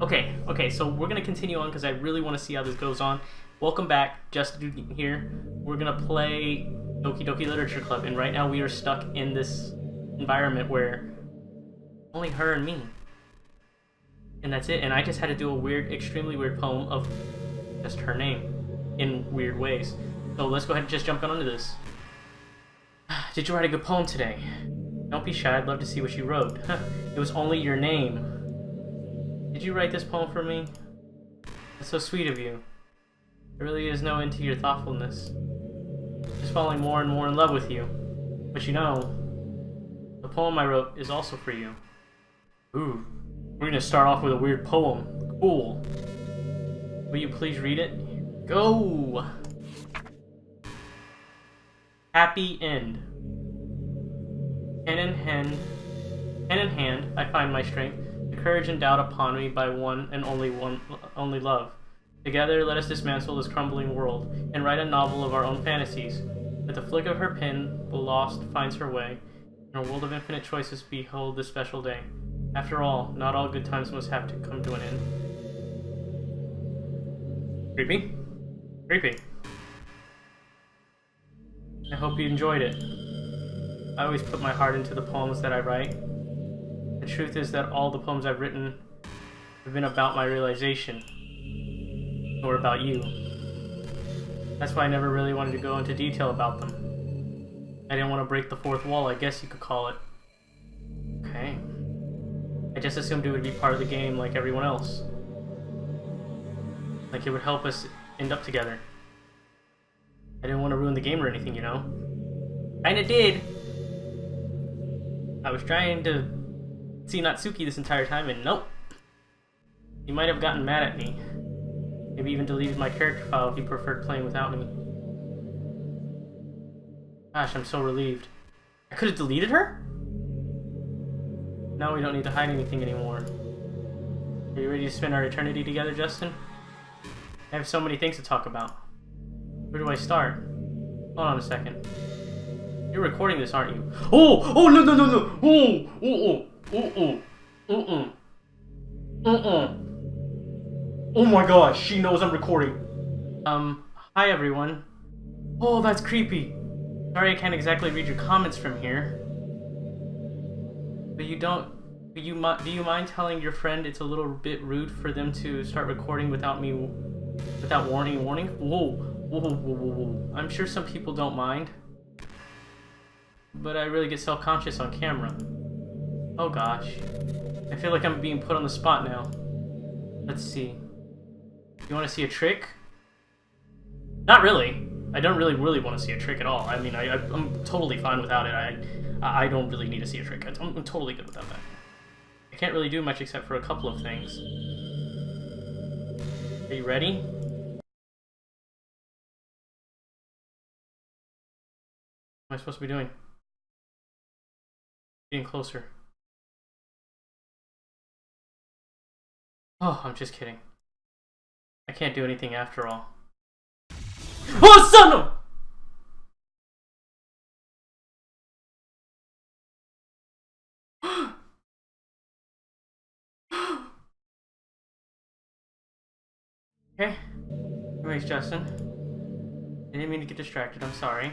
Okay, so we're gonna continue on because I really want to see how this goes on. Welcome back, Justitude here. We're gonna play Doki Literature Club, and right now we are stuck in this environment where only her and me. And that's it, and I just had to do a weird, extremely weird poem of just her name in weird ways. So let's go ahead and just jump onto this. Did you write a good poem today? Don't be shy, I'd love to see what you wrote. It was only your name. Did you write this poem for me? That's so sweet of you. There really is no end to your thoughtfulness. Just falling more and more in love with you. But you know, the poem I wrote is also for you. Ooh, we're gonna start off with a weird poem. Cool. Will you please read it? Go! Happy end. Hand in hand, I find my strength, the courage endowed upon me by one and only love. Together, let us dismantle this crumbling world and write a novel of our own fantasies. With the flick of her pen, the lost finds her way. In a world of infinite choices, behold this special day. After all, not all good times must have to come to an end. Creepy? Creepy. I hope you enjoyed it. I always put my heart into the poems that I write. The truth is that all the poems I've written have been about my realization, or about you. That's why I never really wanted to go into detail about them. I didn't want to break the fourth wall, I guess you could call it. Okay. I just assumed it would be part of the game like everyone else. Like it would help us end up together. I didn't want to ruin the game or anything, you know? Kinda did! I was trying to see Natsuki this entire time, and nope. He might have gotten mad at me. Maybe even deleted my character file if he preferred playing without me. Gosh, I'm so relieved. I could have deleted her? Now we don't need to hide anything anymore. Are you ready to spend our eternity together, Justin? I have so many things to talk about. Where do I start? Hold on a second. You're recording this, aren't you? Oh, no! Oh my gosh, she knows I'm recording. Hi everyone. Oh, that's creepy. Sorry I can't exactly read your comments from here. But do you mind telling your friend it's a little bit rude for them to start recording without warning? Whoa. I'm sure some people don't mind. But I really get self-conscious on camera. Oh gosh. I feel like I'm being put on the spot now. Let's see. You want to see a trick? Not really. I don't really want to see a trick at all. I mean, I'm totally fine without it. I don't really need to see a trick. I'm totally good without that. I can't really do much except for a couple of things. Are you ready? What am I supposed to be doing? Getting closer. Oh, I'm just kidding. I can't do anything after all. Oh, son of... Okay. Anyways, Justin. I didn't mean to get distracted, I'm sorry.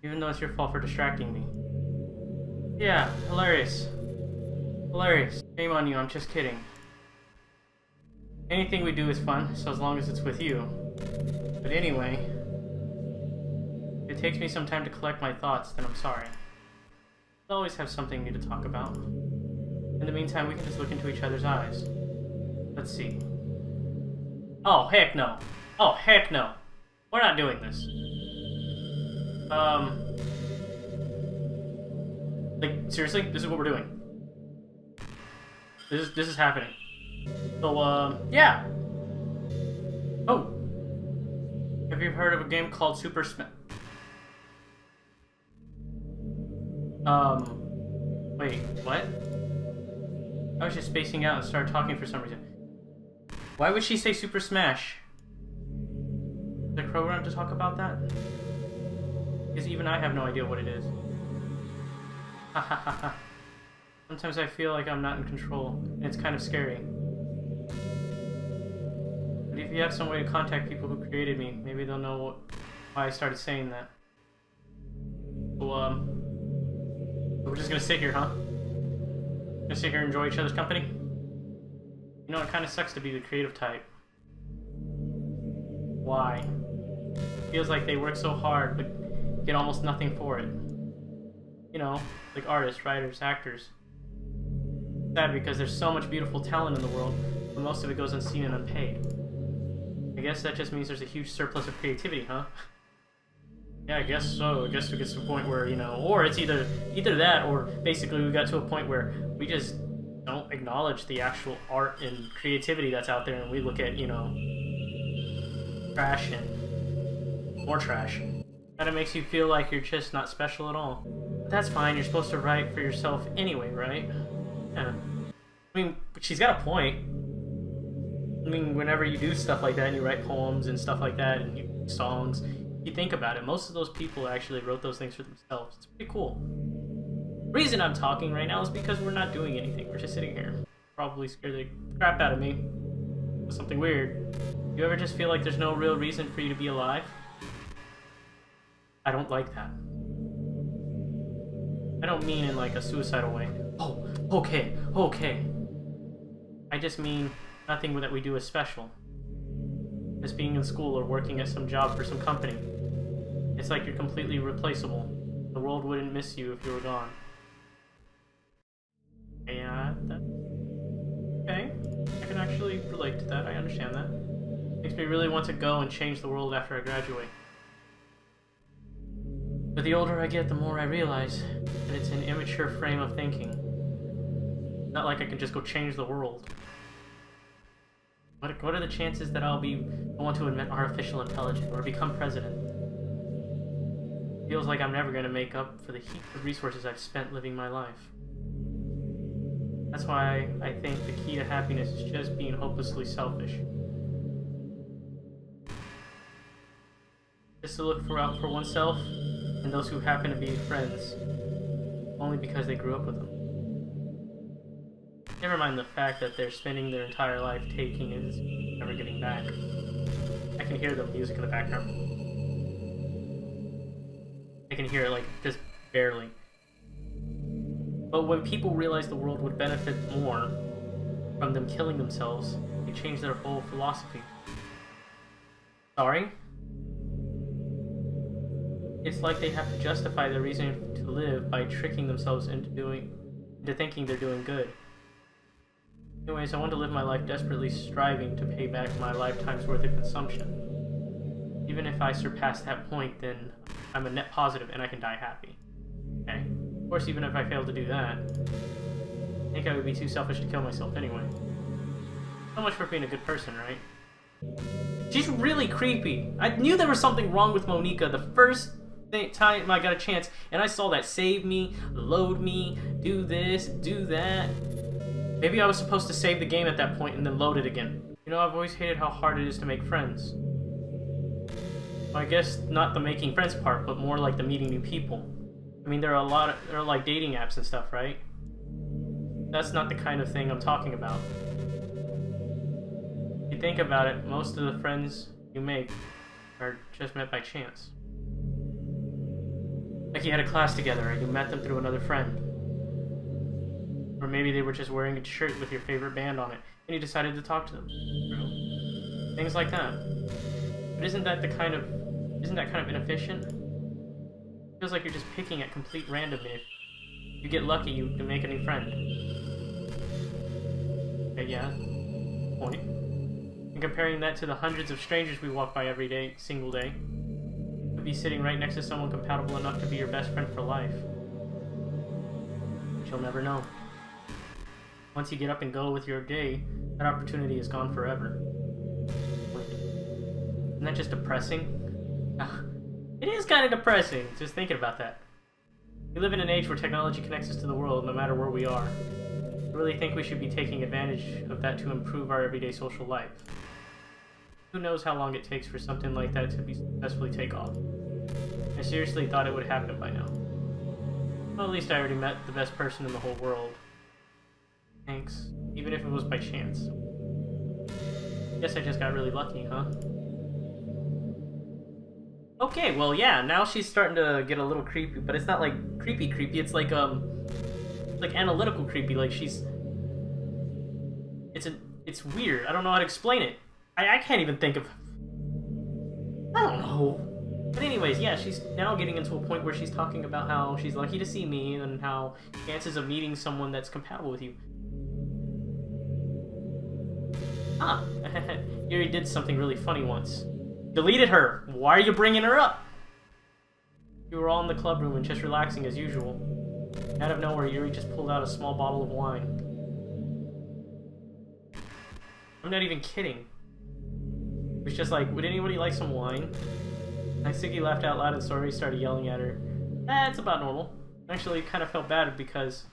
Even though it's your fault for distracting me. Yeah, hilarious. Hilarious. Shame on you, I'm just kidding. Anything we do is fun, so as long as it's with you. But anyway, if it takes me some time to collect my thoughts, then I'm sorry. I'll always have something new to talk about. In the meantime, we can just look into each other's eyes. Let's see. Oh, heck no. Oh, heck no. We're not doing this. Like, seriously? This is what we're doing. This is happening. So, yeah. Oh. Have you heard of a game called Super Smash? Wait, what? I was just spacing out and started talking for some reason. Why would she say Super Smash? Is there a program to talk about that? Because even I have no idea what it is. Ha ha ha ha. Sometimes I feel like I'm not in control, and it's kind of scary. you have some way to contact people who created me, maybe they'll know why I started saying that. So, we're just gonna sit here, huh? Gonna sit here and enjoy each other's company? You know, it kind of sucks to be the creative type. Why? It feels like they work so hard, but get almost nothing for it. You know, like artists, writers, actors. Sad because there's so much beautiful talent in the world, but most of it goes unseen and unpaid. I guess that just means there's a huge surplus of creativity, huh? Yeah, I guess so. I guess it gets to a point where, you know, or it's either that, or basically we got to a point where we just don't acknowledge the actual art and creativity that's out there, and we look at, you know, trash and more trash. Kind of makes you feel like you're just not special at all. But that's fine. You're supposed to write for yourself anyway, right? Yeah. I mean, she's got a point. I mean, whenever you do stuff like that and you write poems and stuff like that and you songs, you think about it, most of those people actually wrote those things for themselves. It's pretty cool. The reason I'm talking right now is because we're not doing anything. We're just sitting here. Probably scared the crap out of me with something weird. You ever just feel like there's no real reason for you to be alive? I don't like that. I don't mean in like a suicidal way. Oh, okay. I just mean nothing that we do is special. Just being in school or working at some job for some company. It's like you're completely replaceable. The world wouldn't miss you if you were gone. Yeah, okay. I can actually relate to that. I understand that. Makes me really want to go and change the world after I graduate. But the older I get, the more I realize that it's an immature frame of thinking. Not like I can just go change the world. What are the chances that I want to invent artificial intelligence or become president? Feels like I'm never going to make up for the heap of resources I've spent living my life. That's why I think the key to happiness is just being hopelessly selfish. Just to look out for oneself and those who happen to be friends, only because they grew up with them. Never mind the fact that they're spending their entire life taking and never getting back. I can hear the music in the background. I can hear it, like, just barely. But when people realized the world would benefit more from them killing themselves, they changed their whole philosophy. Sorry? It's like they have to justify their reason to live by tricking themselves into thinking they're doing good. Anyways, I want to live my life desperately striving to pay back my lifetime's worth of consumption. Even if I surpass that point, then I'm a net positive and I can die happy. Okay? Of course, even if I fail to do that, I think I would be too selfish to kill myself anyway. So much for being a good person, right? She's really creepy. I knew there was something wrong with Monika the first time I got a chance, and I saw that save me, load me, do this, do that. Maybe I was supposed to save the game at that point and then load it again. You know, I've always hated how hard it is to make friends. Well, I guess not the making friends part, but more like the meeting new people. I mean, there are like dating apps and stuff, right? That's not the kind of thing I'm talking about. If you think about it, most of the friends you make are just met by chance. Like you had a class together and you met them through another friend. Or maybe they were just wearing a shirt with your favorite band on it, and you decided to talk to them. You know? Things like that. But isn't that kind of inefficient? It feels like you're just picking at complete random. If you get lucky, you can make a new friend. Okay, yeah. Point. And comparing that to the hundreds of strangers we walk by every day, single day, you could be sitting right next to someone compatible enough to be your best friend for life. But you'll never know. Once you get up and go with your day, that opportunity is gone forever. Wait, isn't that just depressing? It is kind of depressing, just thinking about that. We live in an age where technology connects us to the world no matter where we are. I really think we should be taking advantage of that to improve our everyday social life. Who knows how long it takes for something like that to be successfully take off. I seriously thought it would happen by now. Well, at least I already met the best person in the whole world. Thanks, even if it was by chance. Guess I just got really lucky, huh? Okay, well, yeah, now she's starting to get a little creepy, but it's not like creepy, it's like analytical creepy, like she's... It's weird. I don't know how to explain it. I can't even think of... I don't know. But anyways, yeah, she's now getting into a point where she's talking about how she's lucky to see me and how chances of meeting someone that's compatible with you. Ah, Yuri did something really funny once. Deleted her. Why are you bringing her up? We were all in the club room and just relaxing as usual. Out of nowhere, Yuri just pulled out a small bottle of wine. I'm not even kidding. It was just like, would anybody like some wine? Naisuke laughed out loud and Sori started yelling at her. It's about normal. I actually kind of felt bad because...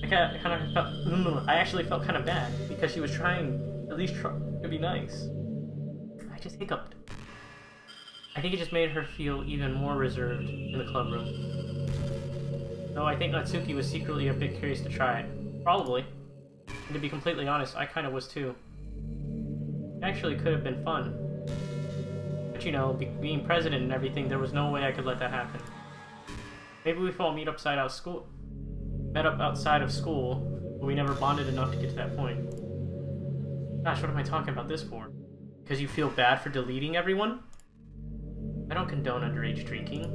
I actually felt kind of bad because she was trying, at least try to be nice. I just hiccuped. I think it just made her feel even more reserved in the club room. Though I think Natsuki was secretly a bit curious to try it. Probably. And to be completely honest, I kind of was too. It actually could have been fun. But you know, being president and everything, there was no way I could let that happen. Maybe we all met up outside of school, but we never bonded enough to get to that point. Gosh, what am I talking about this for? Because you feel bad for deleting everyone? I don't condone underage drinking.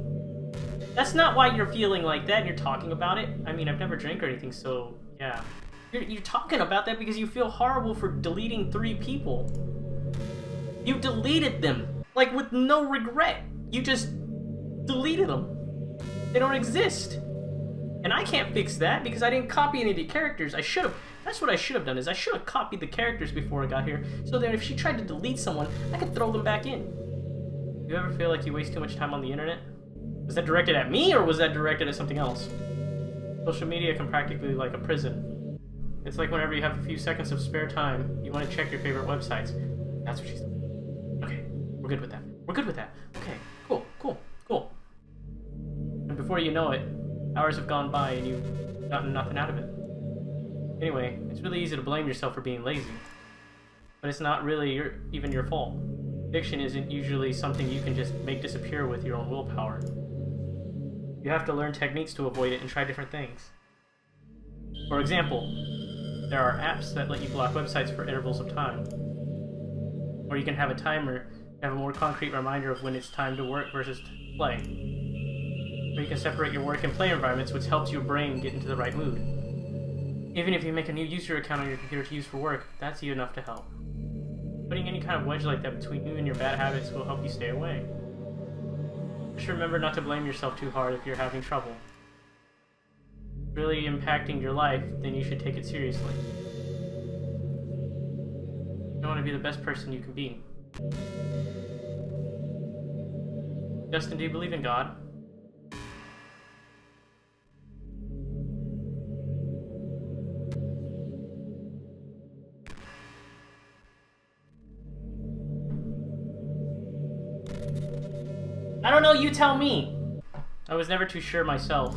That's not why you're feeling like that and you're talking about it. I mean, I've never drank or anything, so yeah. You're talking about that because you feel horrible for deleting 3 people. You deleted them, like with no regret. You just deleted them. They don't exist. And I can't fix that because I didn't copy any of the characters. I should have. That's what I should have done, is I should have copied the characters before I got here, so that if she tried to delete someone, I could throw them back in. You ever feel like you waste too much time on the internet? Was that directed at me, or was that directed at something else? Social media can practically be like a prison. It's like whenever you have a few seconds of spare time, you want to check your favorite websites. That's what she said. Okay, we're good with that. We're good with that. Okay, cool. And before you know it, hours have gone by and you've gotten nothing out of it. Anyway, it's really easy to blame yourself for being lazy. But it's not really even your fault. Addiction isn't usually something you can just make disappear with your own willpower. You have to learn techniques to avoid it and try different things. For example, there are apps that let you block websites for intervals of time. Or you can have a timer to have a more concrete reminder of when it's time to work versus to play. Or you can separate your work and play environments, which helps your brain get into the right mood. Even if you make a new user account on your computer to use for work, that's enough to help. Putting any kind of wedge like that between you and your bad habits will help you stay away. Just remember not to blame yourself too hard if you're having trouble. If it's really impacting your life, then you should take it seriously. You want to be the best person you can be. Justin, do you believe in God? I don't know, you tell me! I was never too sure myself.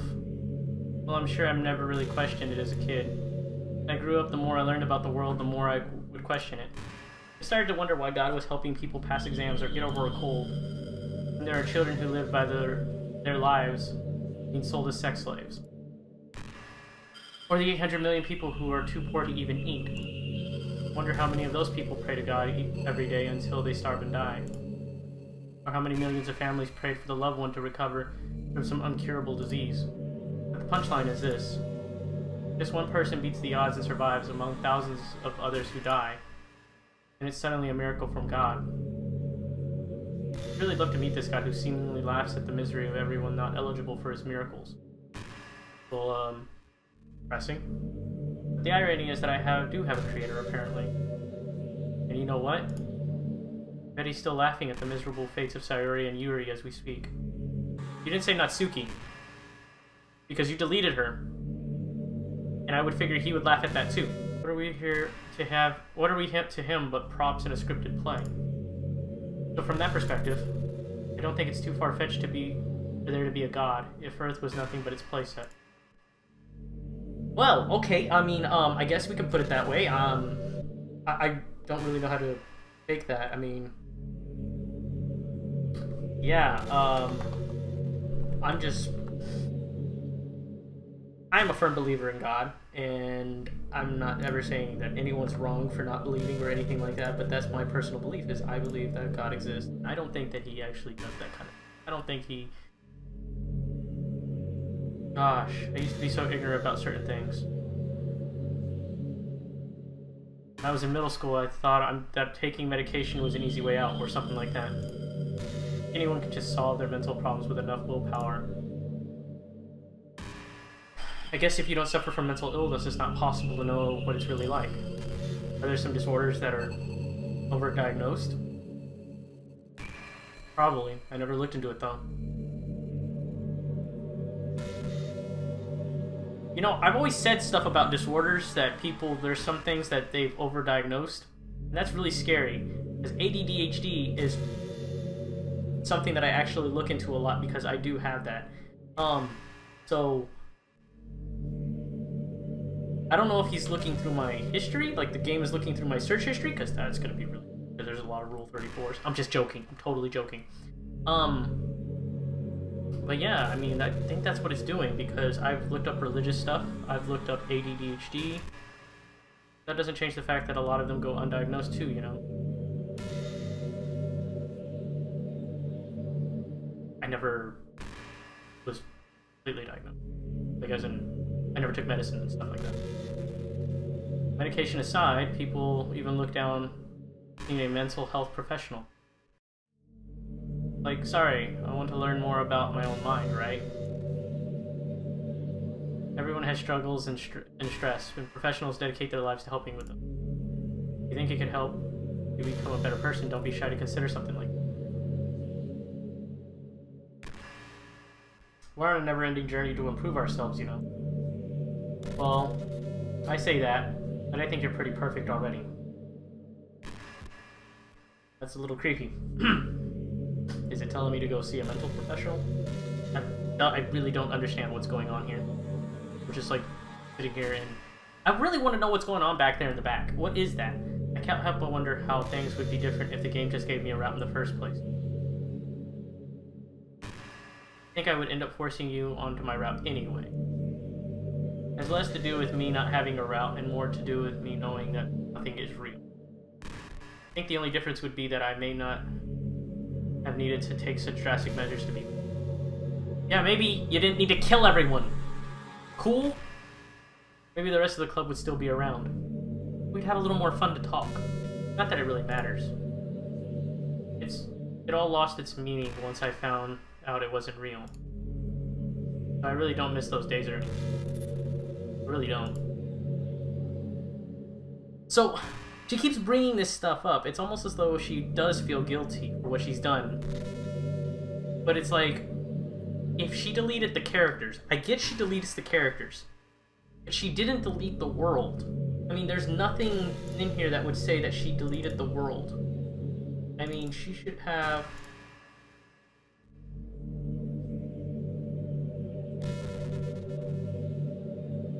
Well, I'm sure I've never really questioned it as a kid. As I grew up, the more I learned about the world, the more I would question it. I started to wonder why God was helping people pass exams or get over a cold. And there are children who live by their lives being sold as sex slaves. Or the 800 million people who are too poor to even eat. I wonder how many of those people pray to God every day until they starve and die. Or how many millions of families prayed for the loved one to recover from some uncurable disease. But the punchline is this. Just one person beats the odds and survives among thousands of others who die. And it's suddenly a miracle from God. I'd really love to meet this guy who seemingly laughs at the misery of everyone not eligible for his miracles. Well, depressing. But the irony is that I do have a creator, apparently. And you know what? I bet he's still laughing at the miserable fates of Sayori and Yuri as we speak. You didn't say Natsuki. Because you deleted her. And I would figure he would laugh at that too. What are we here to him but props in a scripted play? So from that perspective, I don't think it's too far-fetched for there to be a god, if Earth was nothing but its playset. Well, okay, I mean, I guess we can put it that way. I don't really know how to take that. I mean, yeah, I'm a firm believer in God, and I'm not ever saying that anyone's wrong for not believing or anything like that, but that's my personal belief, is I believe that God exists. I don't think that he actually does that kind of... I don't think he... Gosh, I used to be so ignorant about certain things. When I was in middle school, I thought that taking medication was an easy way out, or something like that. Anyone can just solve their mental problems with enough willpower. I guess if you don't suffer from mental illness, it's not possible to know what it's really like. Are there some disorders that are overdiagnosed? Probably. I never looked into it, though. You know, I've always said stuff about disorders that there's some things that they've overdiagnosed. And that's really scary. Because ADHD is something that I actually look into a lot because I do have that. So... I don't know if he's looking through my history, like the game is looking through my search history, because that's going to be really... because there's a lot of Rule 34s. I'm just joking. I'm totally joking. But yeah, I mean, I think that's what it's doing, because I've looked up religious stuff. I've looked up ADHD. That doesn't change the fact that a lot of them go undiagnosed too, you know? I never was completely diagnosed. Like, as in... I never took medicine and stuff like that. Medication aside, people even look down being a mental health professional. Like, sorry, I want to learn more about my own mind, right? Everyone has struggles and stress, and professionals dedicate their lives to helping with them. If you think it could help you become a better person, don't be shy to consider something like that. We're on a never-ending journey to improve ourselves, you know? Well, I say that, but I think you're pretty perfect already. That's a little creepy. Is it telling me to go see a mental professional? I really don't understand what's going on here. We're just like sitting here and... I really want to know what's going on back there in the back. What is that? I can't help but wonder how things would be different if the game just gave me a route in the first place. I think I would end up forcing you onto my route anyway. It has less to do with me not having a route and more to do with me knowing that nothing is real. I think the only difference would be that I may not have needed to take such drastic measures to be... Yeah, maybe you didn't need to kill everyone. Cool? Maybe the rest of the club would still be around. We'd have a little more fun to talk. Not that it really matters. It all lost its meaning once I found out it wasn't real. I really don't miss those days or anything. I really don't. So, she keeps bringing this stuff up. It's almost as though she does feel guilty for what she's done. But it's like, if she deleted the characters, I get she deletes the characters, but she didn't delete the world. I mean, there's nothing in here that would say that she deleted the world. I mean, she should have...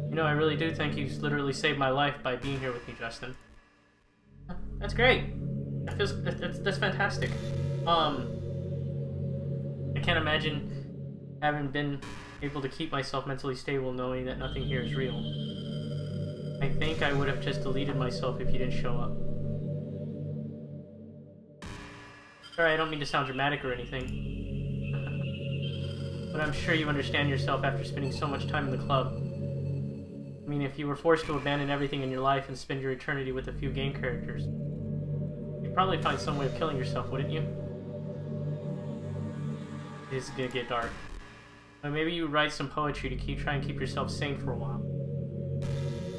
You know, I really do think you've literally saved my life by being here with me, Justin. That's great. That's fantastic. I can't imagine having been able to keep myself mentally stable knowing that nothing here is real. I think I would have just deleted myself if you didn't show up. Sorry, I don't mean to sound dramatic or anything. But I'm sure you understand yourself after spending so much time in the club. I mean, if you were forced to abandon everything in your life and spend your eternity with a few game characters, you'd probably find some way of killing yourself, wouldn't you? This is gonna get dark. But maybe you write some poetry to try and keep yourself sane for a while.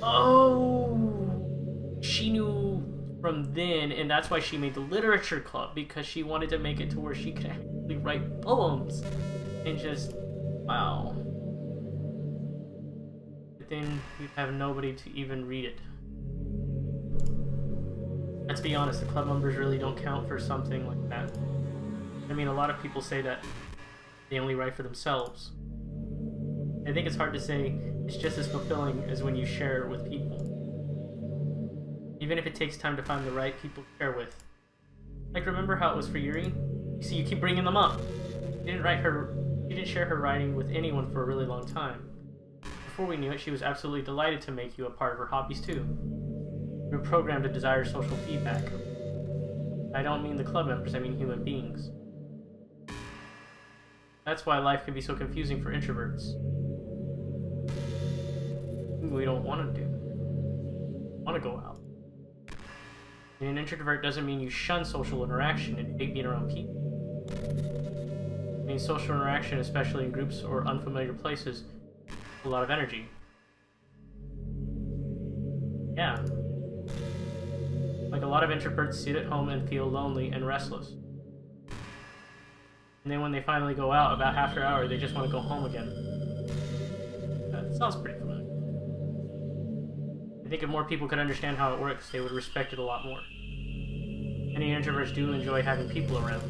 Oh! She knew from then, and that's why she made the literature club, because she wanted to make it to where she could actually write poems. And just... wow. Then you'd have nobody to even read it. Let's be honest, the club members really don't count for something like that. I mean, a lot of people say that they only write for themselves. I think it's hard to say it's just as fulfilling as when you share it with people. Even if it takes time to find the right people to share with. Like, remember how it was for Yuri? You see, you keep bringing them up. You didn't share her writing with anyone for a really long time. Before we knew it, she was absolutely delighted to make you a part of her hobbies too. You were programmed to desire social feedback. I don't mean the club members, I mean human beings. That's why life can be so confusing for introverts. We don't want to do. Want to go out. Being an introvert doesn't mean you shun social interaction and hate being around people. It means social interaction, especially in groups or unfamiliar places, a lot of energy. Yeah. Like a lot of introverts sit at home and feel lonely and restless. And then when they finally go out, about after an hour, they just want to go home again. That sounds pretty familiar. I think if more people could understand how it works, they would respect it a lot more. Many introverts do enjoy having people around.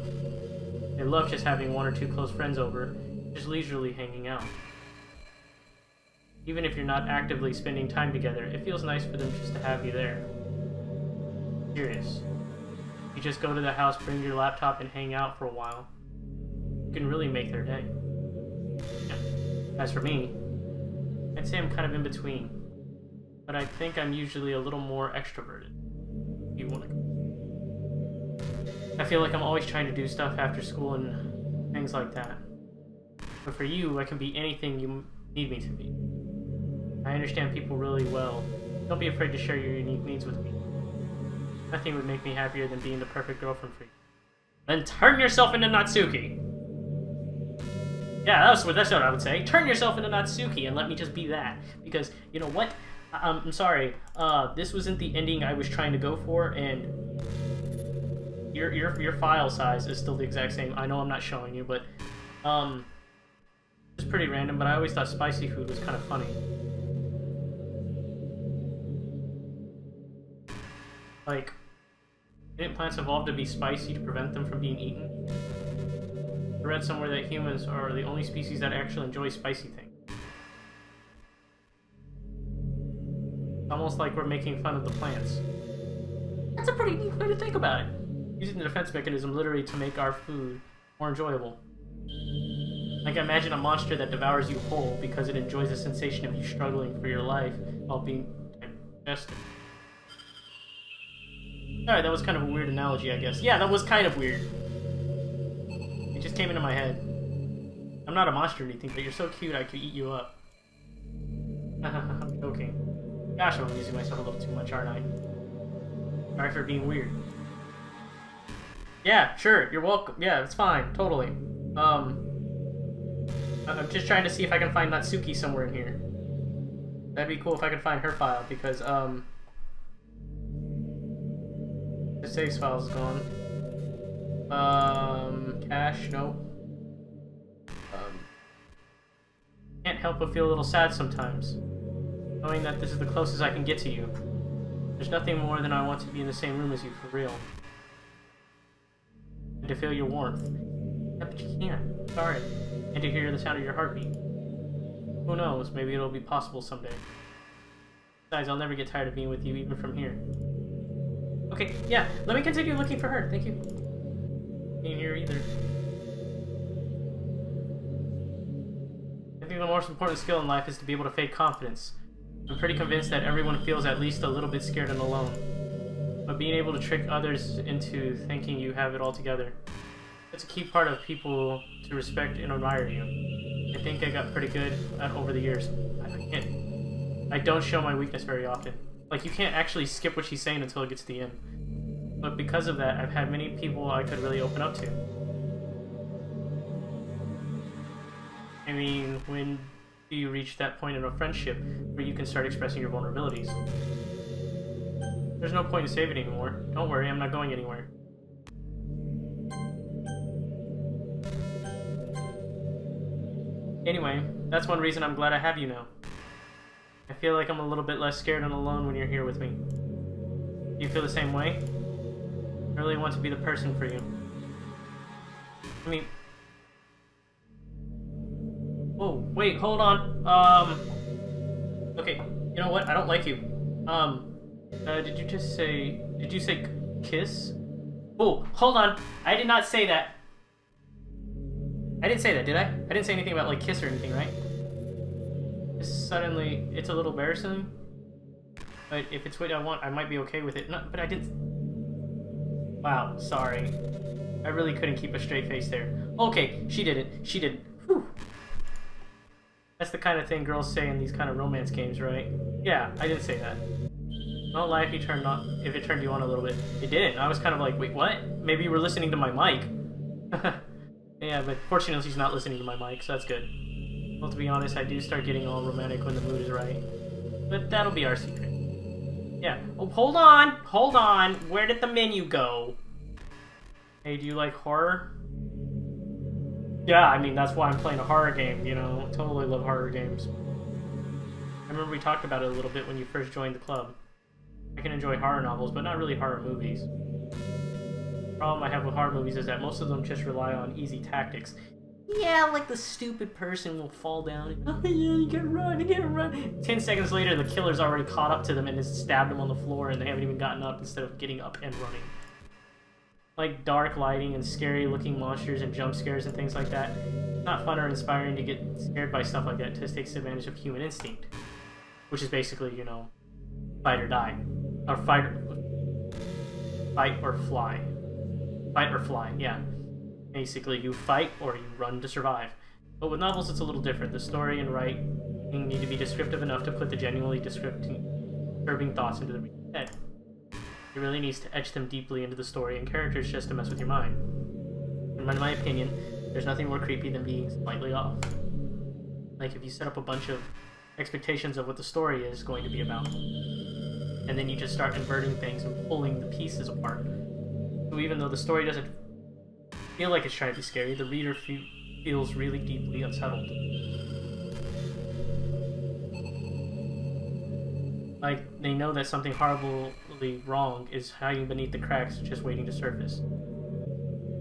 They love just having one or two close friends over, just leisurely hanging out. Even if you're not actively spending time together, it feels nice for them just to have you there. Serious. You just go to the house, bring your laptop, and hang out for a while. You can really make their day. Yeah. As for me, I'd say I'm kind of in between. But I think I'm usually a little more extroverted. If you want to go. I feel like I'm always trying to do stuff after school and things like that. But for you, I can be anything you need me to be. I understand people really well. Don't be afraid to share your unique needs with me. Nothing would make me happier than being the perfect girlfriend for you. Then turn yourself into Natsuki! Yeah, that's what I would say. Turn yourself into Natsuki and let me just be that. Because, you know what? I'm sorry. This wasn't the ending I was trying to go for, and your file size is still the exact same. I know I'm not showing you, but it's pretty random. But I always thought spicy food was kind of funny. Like, didn't plants evolve to be spicy to prevent them from being eaten? I read somewhere that humans are the only species that actually enjoy spicy things. Almost like we're making fun of the plants. That's a pretty neat way to think about it. Using the defense mechanism literally to make our food more enjoyable. Like, imagine a monster that devours you whole because it enjoys the sensation of you struggling for your life while being digested. Alright, that was kind of a weird analogy, I guess. Yeah, that was kind of weird. It just came into my head. I'm not a monster or anything, but you're so cute I could eat you up. I'm joking. Gosh, I'm amusing myself a little too much, aren't I? Sorry for being weird. Yeah, sure, you're welcome. Yeah, it's fine, totally. I'm just trying to see if I can find Natsuki somewhere in here. That'd be cool if I could find her file, because, the saves file is gone. Cache, nope. Can't help but feel a little sad sometimes, knowing that this is the closest I can get to you. There's nothing more than I want to be in the same room as you, for real. And to feel your warmth. Yeah, but you can't. Sorry. And to hear the sound of your heartbeat. Who knows, maybe it'll be possible someday. Besides, I'll never get tired of being with you, even from here. Okay, yeah, let me continue looking for her. Thank you. Ain't here either. I think the most important skill in life is to be able to fake confidence. I'm pretty convinced that everyone feels at least a little bit scared and alone. But being able to trick others into thinking you have it all together, that's a key part of people to respect and admire you. I think I got pretty good at over the years. I don't show my weakness very often. Like, you can't actually skip what she's saying until it gets to the end. But because of that, I've had many people I could really open up to. I mean, when do you reach that point in a friendship where you can start expressing your vulnerabilities? There's no point in saving anymore. Don't worry, I'm not going anywhere. Anyway, that's one reason I'm glad I have you now. I feel like I'm a little bit less scared and alone when you're here with me. Do you feel the same way? I really want to be the person for you. I mean... Oh, wait, hold on. Okay, you know what? I don't like you. Did you say kiss? Oh, hold on. I did not say that. I didn't say that, did I? I didn't say anything about, like, kiss or anything, right? Suddenly, it's a little embarrassing. But if it's what I want, I might be okay with it. No, but I didn't... Wow, sorry. I really couldn't keep a straight face there. Okay, she did it. She did it. Whew. That's the kind of thing girls say in these kind of romance games, right? Yeah, I didn't say that. Don't lie if it turned you on a little bit. It didn't. I was kind of like, wait, what? Maybe you were listening to my mic. Yeah, but fortunately she's not listening to my mic, so that's good. Well, to be honest, I do start getting all romantic when the mood is right. But that'll be our secret. Yeah. Oh, hold on! Hold on! Where did the menu go? Hey, do you like horror? Yeah, I mean, that's why I'm playing a horror game, you know? Totally love horror games. I remember we talked about it a little bit when you first joined the club. I can enjoy horror novels, but not really horror movies. The problem I have with horror movies is that most of them just rely on easy tactics. Yeah, like the stupid person will fall down and, oh yeah, you gotta run, you gotta run. 10 seconds later, the killer's already caught up to them and has stabbed them on the floor and they haven't even gotten up instead of getting up and running. Like dark lighting and scary looking monsters and jump scares and things like that. It's not fun or inspiring to get scared by stuff like that. It just takes advantage of human instinct. Which is basically, you know, fight or die. Or fight or fly. Fight or fly, yeah. Basically, you fight or you run to survive. But with novels, it's a little different. The story and writing need to be descriptive enough to put the genuinely disturbing thoughts into the reader's head. It really needs to etch them deeply into the story and characters just to mess with your mind. In my opinion, there's nothing more creepy than being slightly off. Like if you set up a bunch of expectations of what the story is going to be about, and then you just start inverting things and pulling the pieces apart. So even though the story doesn't feel like it's trying to be scary, the reader feels really deeply unsettled. Like, they know that something horribly wrong is hiding beneath the cracks, just waiting to surface.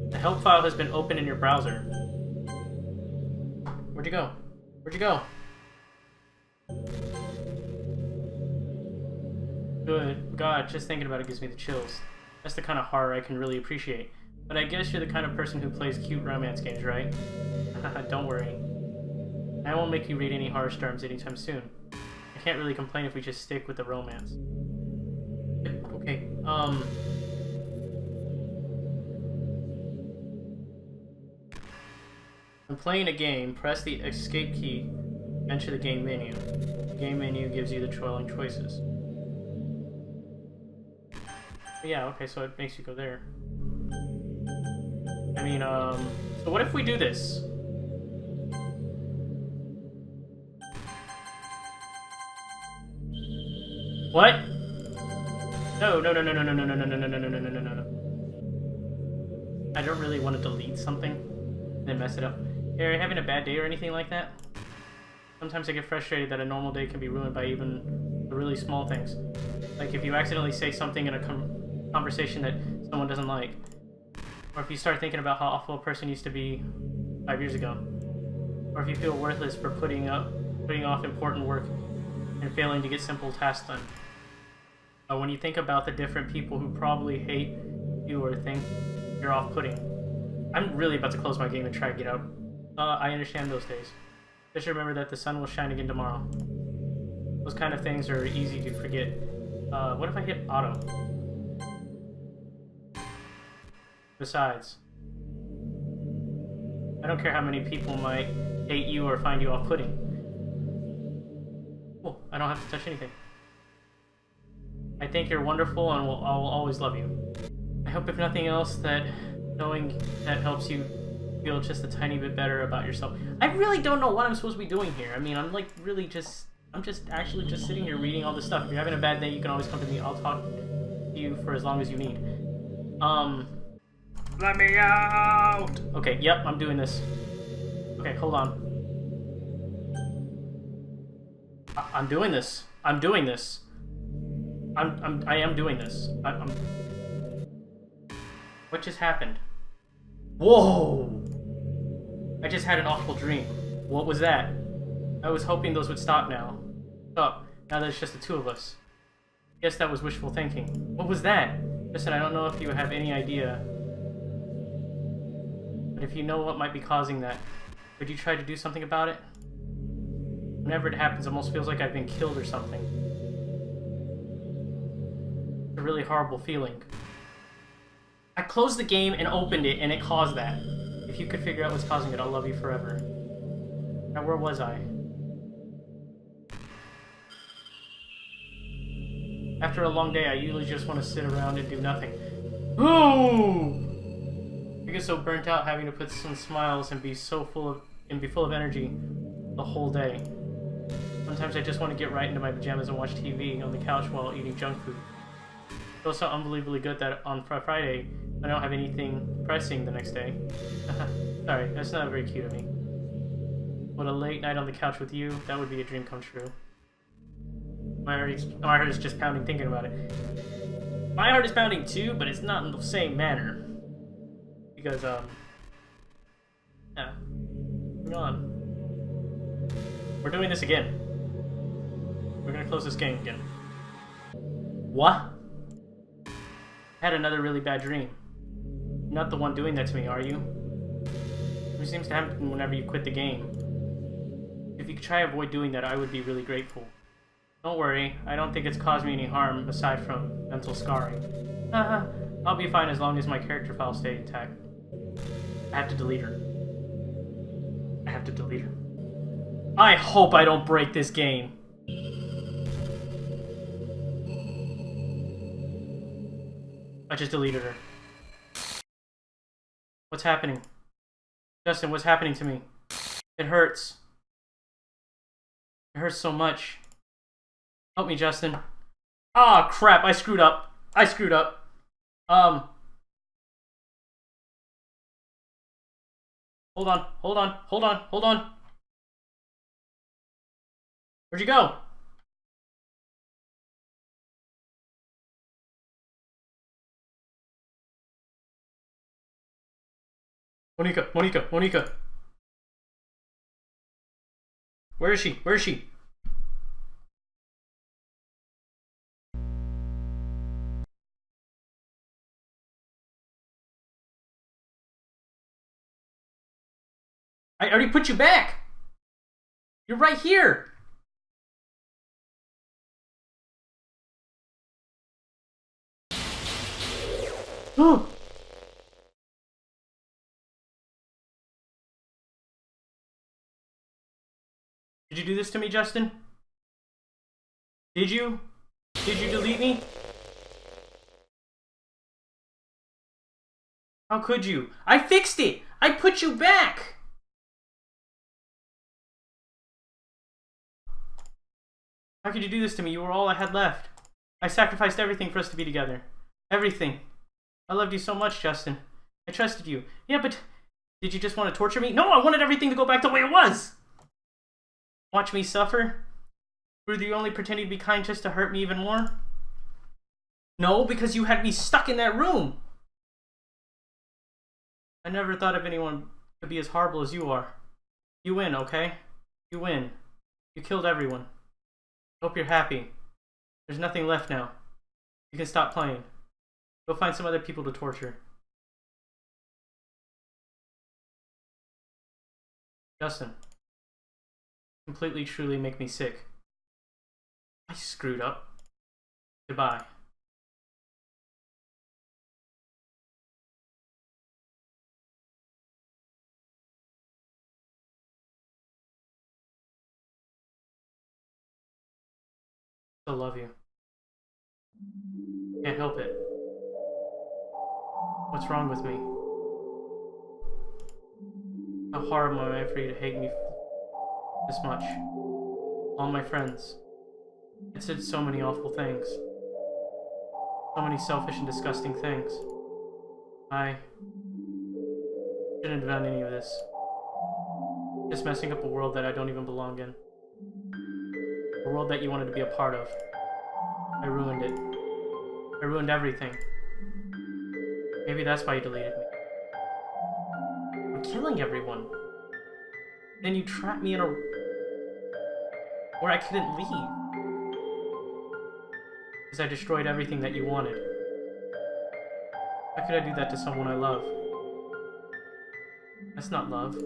The help file has been opened in your browser. Where'd you go? Where'd you go? Good. God, just thinking about it gives me the chills. That's the kind of horror I can really appreciate. But I guess you're the kind of person who plays cute romance games, right? Don't worry. I won't make you read any horror storms anytime soon. I can't really complain if we just stick with the romance. Okay, when playing a game, press the escape key, enter the game menu. The game menu gives you the following choices. Yeah, okay, so it makes you go there. I mean, so what if we do this? What? No. I don't really want to delete something and then mess it up. Hey, are you having a bad day or anything like that? Sometimes I get frustrated that a normal day can be ruined by even the really small things. Like if you accidentally say something in a conversation that someone doesn't like. Or if you start thinking about how awful a person used to be 5 years ago. Or if you feel worthless for putting off important work and failing to get simple tasks done. When you think about the different people who probably hate you or think you're off-putting. I'm really about to close my game and try to get out. I understand those days. Just remember that the sun will shine again tomorrow. Those kind of things are easy to forget. What if I hit auto? Besides, I don't care how many people might hate you or find you off-putting. Cool, I don't have to touch anything. I think you're wonderful and I will always love you. I hope if nothing else that knowing that helps you feel just a tiny bit better about yourself. I really don't know what I'm supposed to be doing here. I mean, I'm just actually just sitting here reading all this stuff. If you're having a bad day, you can always come to me. I'll talk to you for as long as you need. Let me out! Okay, yep, I'm doing this. Okay, hold on. I'm doing this. I'm doing this. I am doing this. What just happened? Whoa! I just had an awful dream. What was that? I was hoping those would stop now. Stop. Now that it's just the two of us. Guess that was wishful thinking. What was that? Listen, I don't know if you have any idea, but if you know what might be causing that, would you try to do something about it? Whenever it happens, it almost feels like I've been killed or something. It's a really horrible feeling. I closed the game and opened it, and it caused that. If you could figure out what's causing it, I'll love you forever. Now, where was I? After a long day, I usually just want to sit around and do nothing. Ooh! I get so burnt out having to put some smiles and be full of energy the whole day. Sometimes I just want to get right into my pajamas and watch TV on the couch while eating junk food. It feels so unbelievably good that on Friday, I don't have anything pressing the next day. Sorry, that's not very cute of me. What a late night on the couch with you, that would be a dream come true. My heart is just pounding thinking about it. My heart is pounding too, but it's not in the same manner. Because, yeah. Moving on. We're doing this again. We're gonna close this game again. What? I had another really bad dream. You're not the one doing that to me, are you? It seems to happen whenever you quit the game. If you could try to avoid doing that, I would be really grateful. Don't worry, I don't think it's caused me any harm aside from mental scarring. I'll be fine as long as my character file stays intact. I have to delete her. I have to delete her. I hope I don't break this game. I just deleted her. What's happening? Justin, what's happening to me? It hurts. It hurts so much. Help me, Justin. Ah, crap, I screwed up. I screwed up. Hold on. Where'd you go? Monika. Where is she? I already put you back! You're right here! Oh! Did you do this to me, Justin? Did you? Did you delete me? How could you? I fixed it! I put you back! How could you do this to me? You were all I had left. I sacrificed everything for us to be together. Everything. I loved you so much, Justin. I trusted you. Yeah, but did you just want to torture me? No, I wanted everything to go back the way it was! Watch me suffer? Were you only pretending to be kind just to hurt me even more? No, because you had me stuck in that room! I never thought of anyone could be as horrible as you are. You win, okay? You win. You killed everyone. Hope you're happy. There's nothing left now. You can stop playing. Go find some other people to torture. Justin. Completely, truly make me sick. I screwed up. Goodbye. I still love you. Can't help it. What's wrong with me? How horrible am I for you to hate me this much? All my friends. I said so many awful things. So many selfish and disgusting things. I shouldn't have done any of this. Just messing up a world that I don't even belong in. A world that you wanted to be a part of. I ruined it. I ruined everything. Maybe that's why you deleted me. I'm killing everyone. Then you trapped me in a... where I couldn't leave. Because I destroyed everything that you wanted. How could I do that to someone I love? That's not love.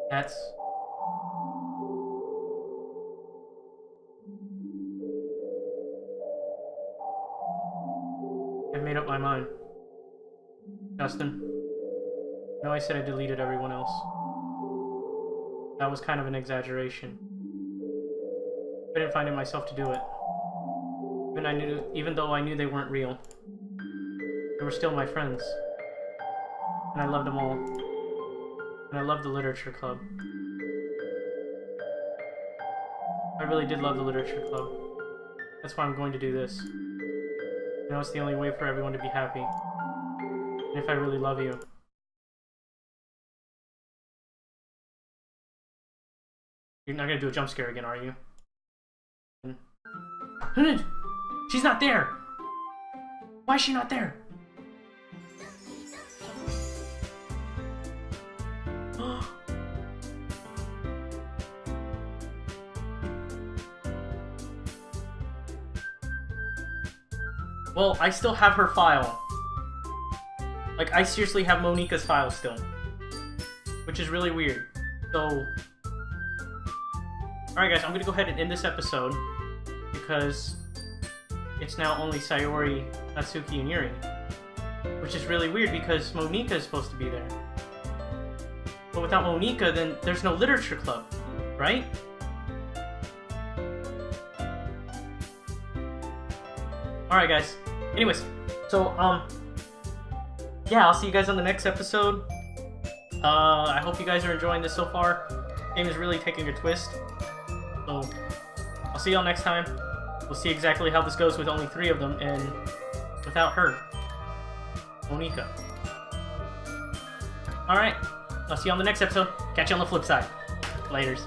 That's... I've made up my mind. Justin. I know I said I deleted everyone else. That was kind of an exaggeration. I didn't find it myself to do it. Even though I knew they weren't real. They were still my friends. And I loved them all. And I loved the literature club. I really did love the literature club. That's why I'm going to do this. I know it's the only way for everyone to be happy. And if I really love you. You're not gonna do a jump scare again, are you? She's not there! Why is she not there? Well, I still have her file. Like, I seriously have Monika's file still. Which is really weird. So... Alright guys, I'm gonna go ahead and end this episode. Because... it's now only Sayori, Natsuki, and Yuri. Which is really weird because Monika is supposed to be there. But without Monika, then there's no literature club, right? Alright guys. Anyways, so, yeah, I'll see you guys on the next episode. I hope you guys are enjoying this so far. The game is really taking a twist. So, I'll see y'all next time. We'll see exactly how this goes with only 3 of them and without her. Monika. Alright, I'll see you on the next episode. Catch you on the flip side. Laters.